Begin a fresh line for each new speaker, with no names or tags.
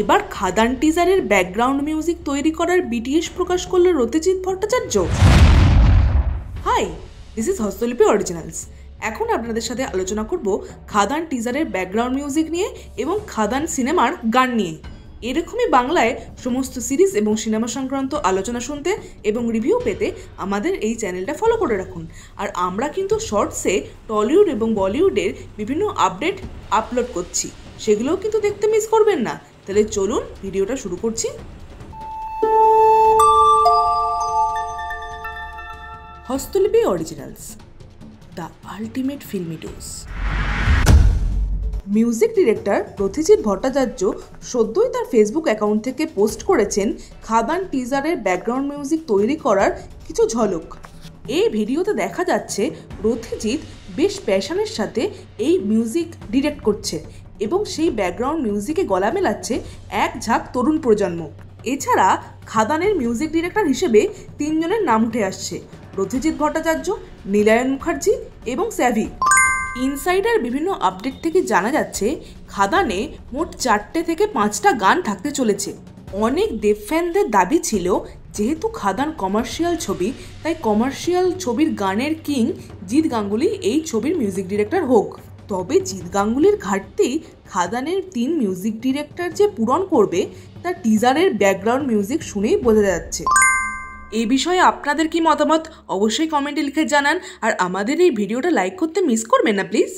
এবার খাদান টিজারের background music তৈরি করার বিটিএস প্রকাশ করল Ratijit Bhattacharya. Hi, this is Hastalipi originals. এখন আপনাদের সাথে আলোচনা করব খাদান টিজারের ব্যাকগ্রাউন্ড মিউজিক নিয়ে এবং খাদান সিনেমার গান নিয়ে। এরকমই বাংলায় সমস্ত সিরিজ এবং সিনেমা সংক্রান্ত আলোচনা শুনতে এবং রিভিউ পেতে আমাদের এই চ্যানেলটা ফলো করে রাখুন। আর আমরা কিন্তু শর্টসে টলিউড এবং বলিউডের বিভিন্ন আপডেট আপলোড করছি, সেগুলোও কিন্তু দেখতে মিস করবেন না। তাহলে চলুন ভিডিওটা শুরু করছি। Hastalipi originals, the ultimate filmy dose. Music director Ratijit Bhattacharya সদ্যই তার ফেসবুক অ্যাকাউন্ট থেকে পোস্ট করেছেন খাদান টিজারের ব্যাকগ্রাউন্ড মিউজিক তৈরি করার কিছু ঝলক। এই ভিডিওতে দেখা যাচ্ছে রতিজিৎ বেশ প্যাশনের সাথে এই মিউজিক ডিরেক্ট করছে এবং সেই ব্যাকগ্রাউন্ড মিউজিকে গলা মেলাচ্ছে এক ঝাঁক তরুণ প্রজন্ম। এছাড়া খাদানের মিউজিক ডিরেক্টর হিসেবে 3 জনের নাম উঠে আসছে: রতিজিৎ ভট্টাচার্য, নীলায়ন মুখার্জি এবং স্যাভি। ইনসাইডার বিভিন্ন আপডেট থেকে জানা যাচ্ছে খাদানে মোট 4টে থেকে 5টা গান থাকতে চলেছে। অনেক দেব ফ্যানদের দাবি ছিল যেহেতু খাদান কমার্শিয়াল ছবি, তাই কমার্শিয়াল ছবির গানের কিং জিৎ গাঙ্গুলি এই ছবির মিউজিক ডিরেক্টর হোক। তবে জিৎ গাঙ্গুলির ঘাটতি খাদানের 3 মিউজিক ডিরেক্টর যে পূরণ করবে তা টিজারের ব্যাকগ্রাউন্ড মিউজিক শুনেই বোঝা যাচ্ছে। এই বিষয়ে আপনাদের কি মতামত অবশ্যই কমেন্টে লিখে জানান, আর আমাদের এই ভিডিওটা লাইক করতে মিস করবেন না প্লিজ।